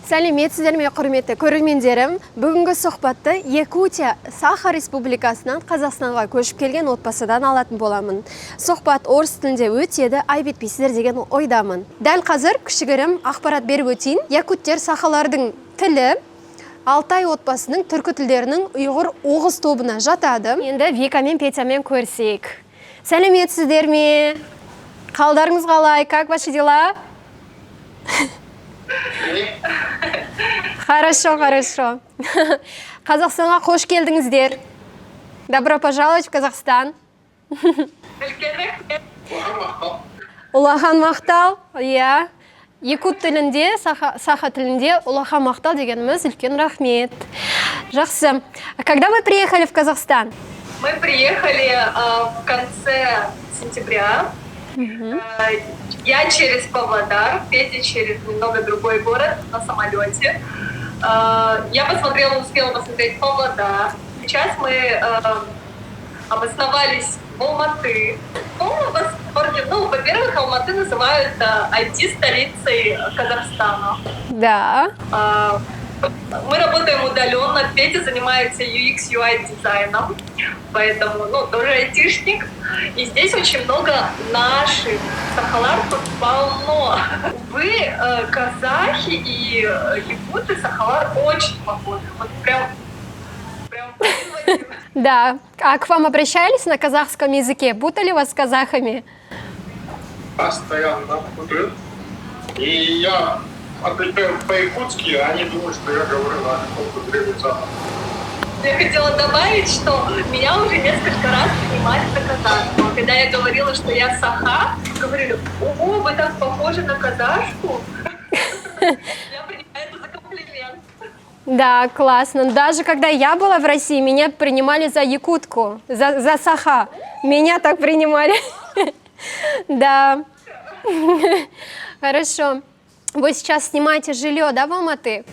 Сәлеметсіздер ме, құрметті көрермендерім. Бүгінгі сұхбатты Якутия Саха Республикасынан Қазақстанға көшіп келген отбасыдан алатын боламын. Сұхбат орыс тілінде өтеді, айып етпейсіздер деген ойдамын. Дәл қазір кішігірім ақпарат беріп өтейін. Якуттер сахалардың тілі Алтай отбасының түркі тілдерінің ұйғыр оғыз тобына жатады. Енді Вика мен Петямен көрсек. Сәлеметсіздер ме? Қалдарыңыз қалай? Как ваши дела? Хорошо, хорошо. Қазақстанға қош келдіңіздер. Добро пожаловать в Казахстан. Улахан мақтал, иә. Якут тілінде, саха тілінде улахан мақтал дегеніміз үлкен рахмет. Жақсы. Когда вы приехали в Казахстан? Мы приехали в конце сентября. Я через Павлодар, Петя через немного другой город на самолете. Я успела посмотреть Павлодар. Сейчас мы обосновались в Алматы. Во-первых, Алматы называют IT-столицей Казахстана. Да. Мы работаем удаленно, Петя занимается UX, UI дизайном, поэтому, тоже айтишник. И здесь очень много наших, Сахалар тут полно. Вы, казахи и якуты, Сахалар очень похожи. Вот прям. Да. А к вам обращались на казахском языке? Путали вас с казахами? Постоянно путают. И я отвечаю по-якутски, а они думают, что я говорю на каком-то древнем. Я хотела добавить, что меня уже несколько раз принимали за казахку. Когда я говорила, что я саха, говорили: "О, вы так похожи на казашку". Я принимаю это за комплимент. Да, классно. Даже когда я была в России, меня принимали за якутку, за саха. Меня так принимали. Да. Хорошо. Вы сейчас снимаете жилье, да, в Алматы?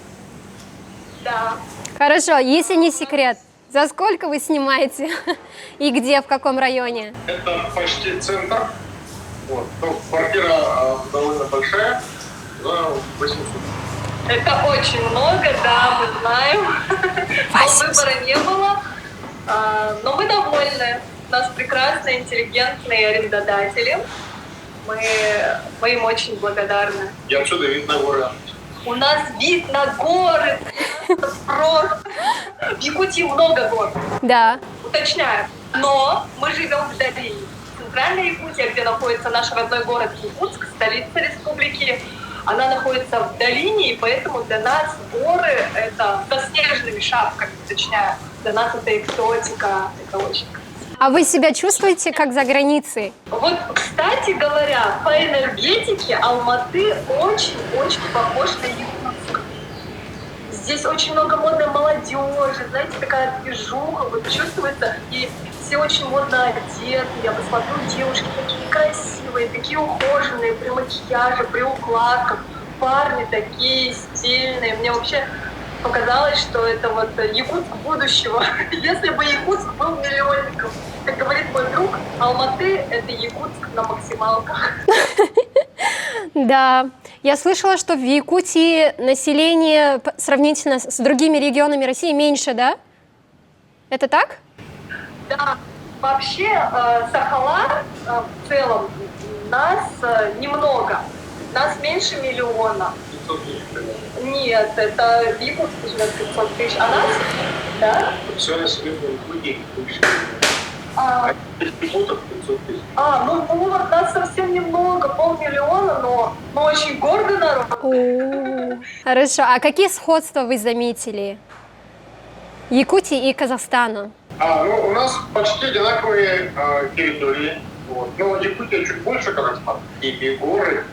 Да. Хорошо, если не секрет, за сколько вы снимаете и где, в каком районе? Это почти центр. Квартира довольно большая, за 800. Это очень много, да, мы знаем. Но выбора не было. Но мы довольны. У нас прекрасные, интеллигентные арендодатели. Мы им очень благодарны. И отсюда вид на горы. У нас вид на горы. Просто. В Якутии много гор. Да. Уточняю. Но мы живем в долине. Центральная Якутия, где находится наш родной город Якутск, столица республики, она находится в долине, и поэтому для нас горы — это со снежными шапками, уточняю. Для нас это экзотика, это очень красиво. А вы себя чувствуете как за границей? Вот, кстати говоря, по энергетике Алматы очень-очень похож на Якутск. Здесь очень много модной молодежи, знаете, такая движуха, вот чувствуется, и все очень модно одеты. Я посмотрю, девушки такие красивые, такие ухоженные, при макияже, при укладках. Парни такие стильные. Мне вообще показалось, что это вот Якутск будущего. Если бы Якутск был миллионником. Как говорит мой друг, Алматы — это Якутск на максималках. Да. Я слышала, что в Якутии население сравнительно с другими регионами России меньше, да? Это так? Да. Вообще, Сахалар в целом нас немного. Нас меньше миллиона. 500 тысяч примерно. Нет, это в Якутске живет 500 тысяч. А нас? Да? Все население Якутии больше. А 500 тысяч. Вот нас совсем немного, 500 000, но мы очень гордый народ. Хорошо. А какие сходства вы заметили? Якутии и Казахстана? У нас почти одинаковые территории. Но Якутия чуть больше Казахстана. И горы,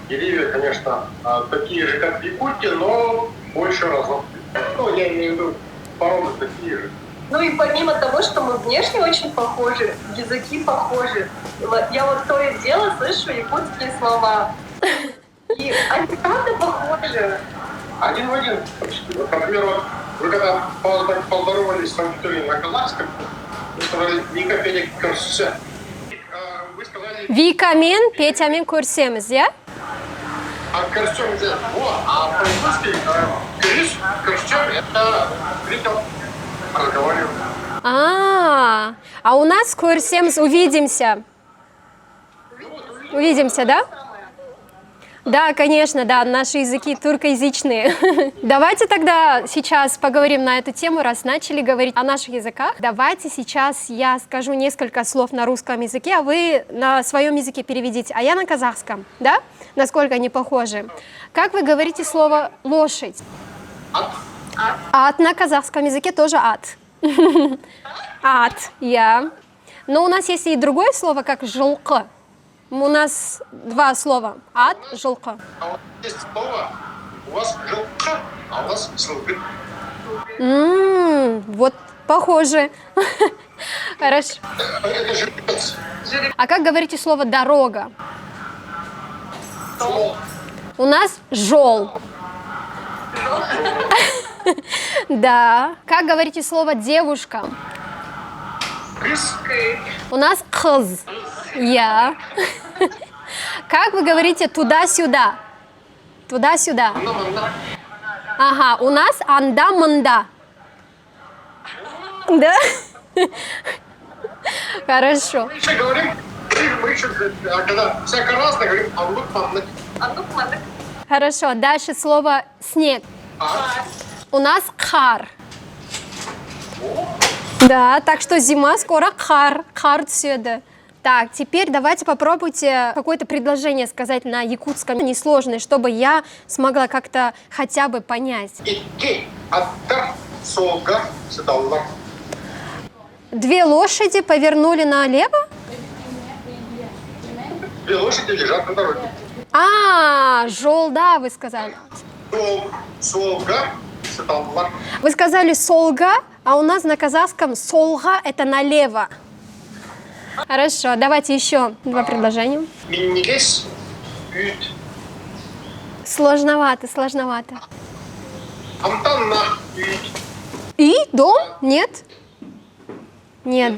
деревья, конечно, такие же, как в Якутии, но больше разных. Я имею в виду, породы такие же. И помимо того, что мы внешне очень похожи, языки похожи, я вот то и дело слышу якутские слова. И они правда похожи. Один в один. Например, вы когда поздоровались с аудиторией на казахском, вы сказали «Вика, Петя, көрсі». Вы сказали... Вика мен Петямен көрсеміз, я? А костюм здесь. Вот. А по-русски крис, костюм это видел, разговариваю. А у нас көрсеміз увидимся. Увидимся, да? Да, конечно, да, наши языки туркоязычные. Давайте тогда сейчас поговорим на эту тему, раз начали говорить о наших языках. Давайте сейчас я скажу несколько слов на русском языке, а вы на своем языке переведите, а я на казахском, да? Насколько они похожи. Как вы говорите слово «лошадь»? Ат на казахском языке тоже ат. Ат, я. Но у нас есть и другое слово, как «жылқы». У нас два слова. Ат, жылқы. А вот есть слово, у вас жылка, а у нас сылгы. Вот похоже. Хорошо. Это жеребец. А как говорите слово «дорога»? Стол. У нас «жол». Да. Как говорите слово «девушка»? Крис. У нас «кыз». Я. Как вы говорите «туда-сюда»? Туда-сюда. Ага, у нас «анда-мында». Да? Хорошо. Мы еще говорим, когда всяко разное, говорим «андук-мандык». Андук-мандык. Хорошо, дальше слово «снег». У нас «қар». Да, так что зима скоро қар түседі. Так, теперь давайте попробуйте какое-то предложение сказать на якутском, несложное, чтобы я смогла как-то хотя бы понять. Икки, аттар, солга, седаллар. Две лошади повернули налево? Две лошади лежат на дороге. Жолда, вы сказали. Солга, седаллар. Вы сказали солга, а у нас на казахском солга это налево. Хорошо, давайте еще два предложения. Миннигес, ют. Сложновато. Амтанна, ют. И? Дом? Нет? Нет.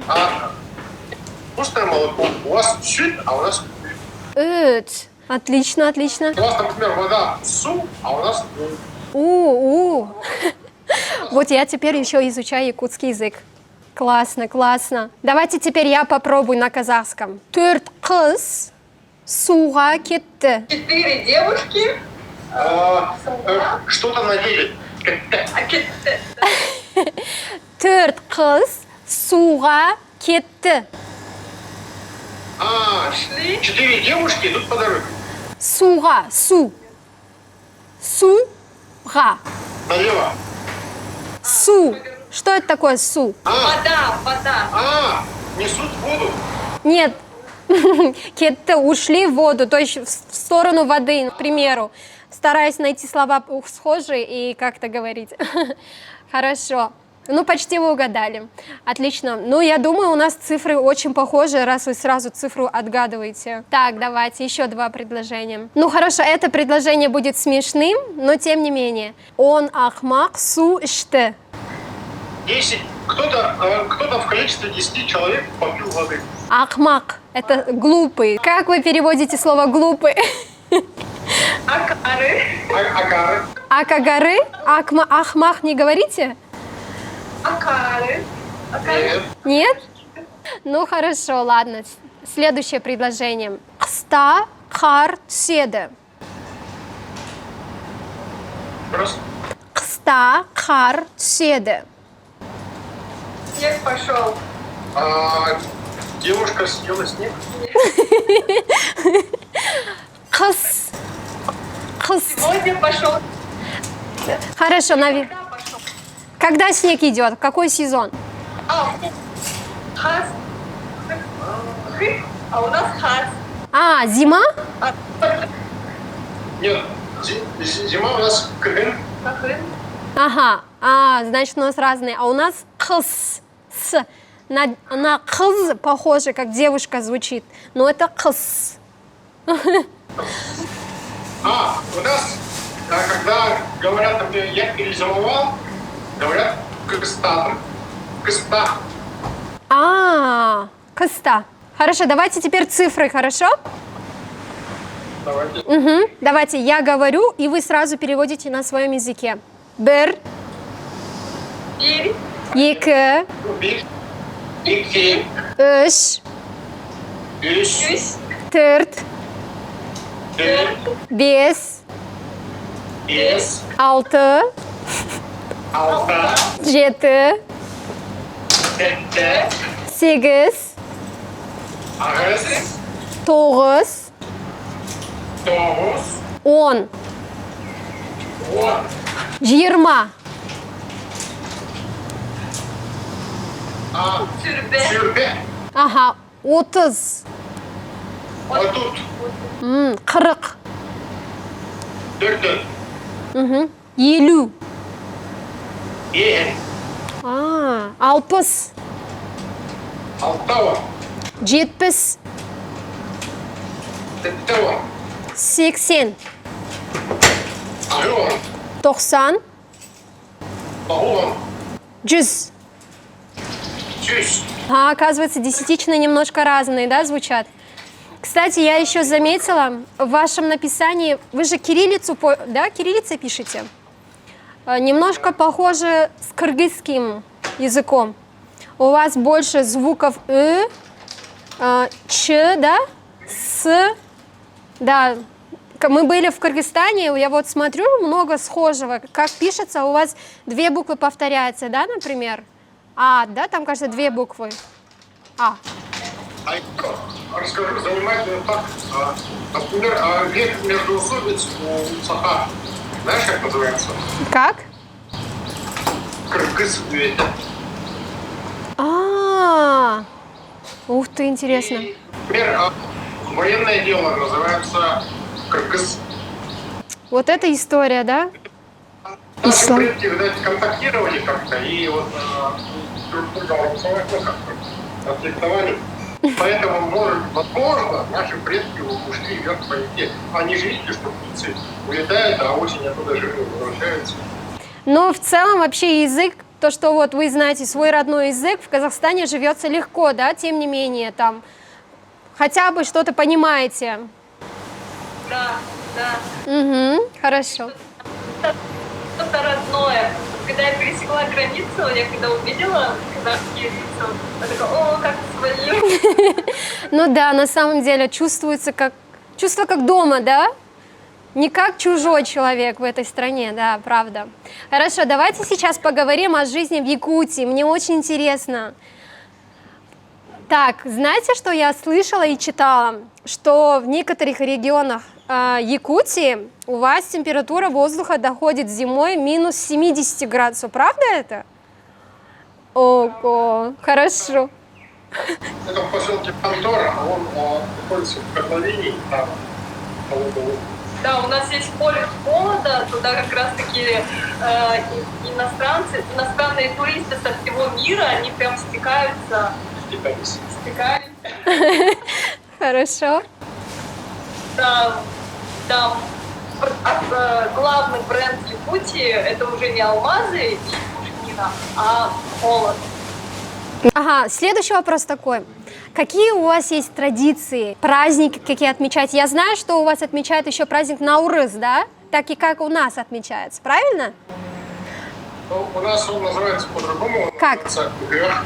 Вкусное молоко. У вас сют, а у нас ют. Отлично. У вас, например, вода су, а у нас ют. Вот я теперь еще изучаю якутский язык. Классно. Давайте теперь я попробую на казахском. Төрт қыз суға кетті. 4 девушки. Что-то надели. Төрт қыз суға кетті. Шли. 4 девушки идут по дороге. Суға, суға. Налево. Су. Что это такое су? Вода. Несут воду. Нет. Кетті ушли в воду, то есть в сторону воды, к примеру. Стараюсь найти слова схожие и как-то говорить. Хорошо. Ну, почти вы угадали. Отлично. Ну, я думаю, у нас цифры очень похожи, раз вы сразу цифру отгадываете. Так, давайте еще два предложения. Ну, хорошо, это предложение будет смешным, но тем не менее. Он ахмак су ішті. 10. Кто-то в количестве 10 человек попил воды. Ахмак – это глупый. Как вы переводите слово глупый? Акары. Акары. Акагары? Ахмах не говорите? Акары. Нет? Ну хорошо, ладно. Следующее предложение. Қыста қар түседі. Просто. Қыста қар түседі. Снег пошел. Девушка съела снег. Қыс. Сегодня пошел. Хорошо, Пошел. когда снег идет? Какой сезон? Хас. А у нас хас. Зима? Нет, зима у нас кыгын. Ага. Значит, у нас разные. А у нас қыс. На қыз похоже, как девушка звучит. Но это қыс. У нас, когда говорят, например, я перезимовал, говорят кыста. Кыста. Қыста. Хорошо, давайте теперь цифры, хорошо? Давайте. Угу. Давайте я говорю, и вы сразу переводите на своем языке. Бир, Bir, екі, Bir, iki, үш, üç, üç, төрт, dört, бес, beş, алты, altı, жеті, yedi, сегіз, sekiz, тоғыз, dokuz, он, on, жиырма, türbe, sürbe, ага, отыз, otuz, қырық, dört, елу, елу, алпыс, altı, жетпіс, yedi, сексен, on, тоқсан, on, жүз. yüz. Оказывается, десятичные немножко разные, да, звучат? Кстати, я еще заметила, в вашем написании, вы же кириллицу, да, кириллицей пишете? Немножко похоже с кыргызским языком. У вас больше звуков ч, да, с, да. Мы были в Кыргызстане, я вот смотрю, много схожего. Как пишется, у вас две буквы повторяются, да, например? А, да, там, кажется, две буквы. А. А еще расскажу занимательный факт. Например, век междоусобиц у саха. Знаешь, как называется? Как? Кыргыз век. Ух ты, интересно. И, например, военное дело называется кыргыз. Вот эта история, да? Наши предки, видать, контактировали как-то и вот друг друга голосовать, ну, как-то конфликтовали. Поэтому, возможно, наши предки ушли вверх по реке. Они же видели, что птицы улетают, а осень оттуда живые возвращаются. Но в целом вообще язык, то, что вот вы знаете свой родной язык, в Казахстане живется легко, да, тем не менее, там, хотя бы что-то понимаете. да, да. Угу, хорошо. Что-то родное. Когда я пересекла границу, я когда увидела казахские лица, я такая, о, как свои. Ну да, на самом деле чувствуется как, чувство как дома, да? Не как чужой человек в этой стране, да, правда. Хорошо, давайте сейчас поговорим о жизни в Якутии. Мне очень интересно. Так, знаете, что я слышала и читала? Что в некоторых регионах Якутии у вас температура воздуха доходит зимой минус 70 градусов. Правда это? Ого, хорошо. Это в поселке Пандора, он находится в котловине, там, Да, у нас есть полюс холода, туда как раз-таки иностранные туристы со всего мира, они прям стекаются. Стекаются. Хорошо. Там главный бренд Якутии это уже не алмазы и пушнина, а холод. Ага, следующий вопрос такой. Какие у вас есть традиции, праздники, какие отмечаете? Я знаю, что у вас отмечают еще праздник Наурыз, да? Так и как у нас отмечается, правильно? Ну, у нас он называется по-другому. Как? Грех.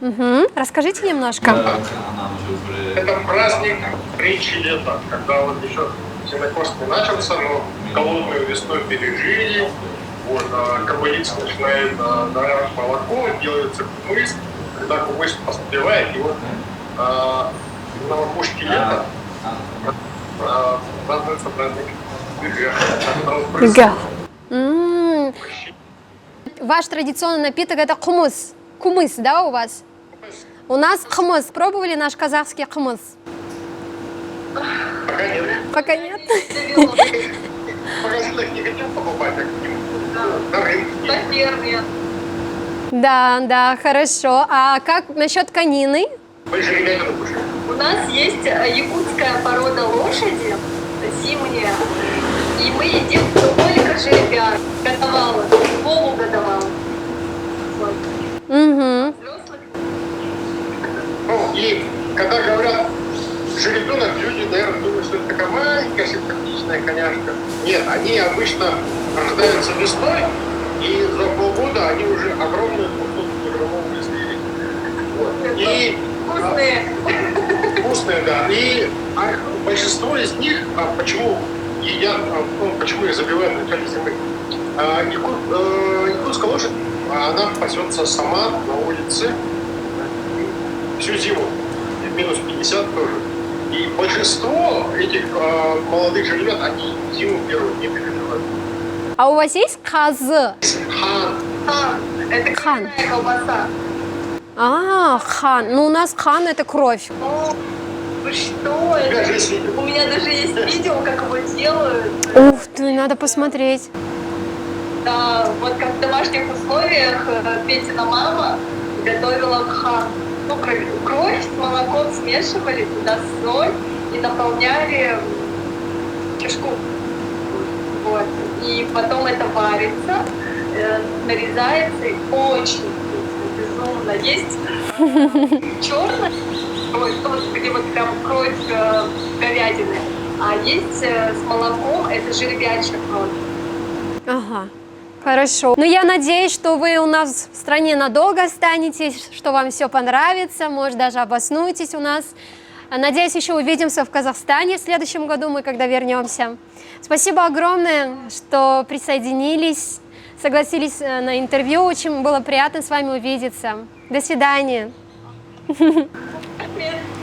Угу. Расскажите немножко. Это праздник речи лета, когда вот еще сенокос не начался, но голодную весну пережили. Вот, кобылица начинает давать молоко, делается кумыс, когда кумыс поспевает, и вот на макушке лета празднуется праздник Грех. Ваш традиционный напиток это кумыс. Кумыс, да, у вас? У нас кумыс. Пробовали наш казахский кумыс? Пока нет. Пока нет. В магазинах не хотел покупать, на рынке. Наверное. Да, да, хорошо. А как насчет конины? Мы же ребята кушаем. У нас есть якутская порода лошади, зимняя, и мы едим только жеребят, годовалых, полугодовалых. Угу. Взрослых. Ну, и когда говорят же ребенок, люди, наверное, думают, что это такая маленькая, симпатичная коняшка. Нет, они обычно рождаются весной, и за полгода они уже огромные 200-килограммовые звери. Вот. И Вкусные. вкусные, да. И большинство из них, почему едят, почему их забивают в начале зимы? Якутская лошадь, она пасется сама на улице всю зиму, минус 50 тоже. И большинство этих молодых же ребят, они зиму первую не переживают. А у вас есть казы? Хан. Это Хан. кровяная колбаса. А, хан. Ну, у нас хан – это кровь. О, вы что? Ребят, если У меня даже есть видео, как его делают. Ух ты, надо посмотреть. Да, вот как в домашних условиях Петина мама готовила хан. Ну, кровь с молоком смешивали, туда соль и наполняли кишку. Вот. И потом это варится, нарезается и очень вкусно, безумно. Есть черная кровь, где вот прям кровь говядины, а есть с молоком, это жеребячая кровь. Ага. Хорошо. Ну, я надеюсь, что вы у нас в стране надолго останетесь, что вам все понравится, может, даже обоснуетесь у нас. Надеюсь, еще увидимся в Казахстане в следующем году, мы когда вернемся. Спасибо огромное, что присоединились, согласились на интервью. Очень было приятно с вами увидеться. До свидания.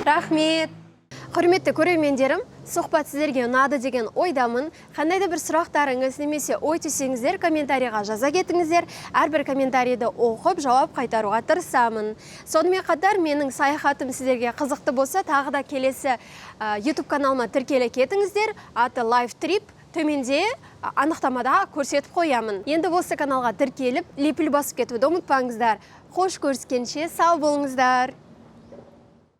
Рахмет. Құрметті көрермендерім, сұхбат сіздерге ұнады деген ойдамын. Қандай да бір сұрақтарыңыз немесе ой түйсеңіздер комментарийға жаза кетіңіздер. Әрбір комментарийді оқып, жауап қайтаруға тырысамын. Сонымен қатар менің саяхатым сіздерге қызықты болса, тағы да келесі YouTube каналыма тіркеле кетіңіздер. Аты Live Trip. Төменде анықтамада көрсетіп қоямын. Енді осы каналға тіркеліп, лепіл басып кетуді ұмытпаңыздар. Қош көріскенше сау болыңыздар.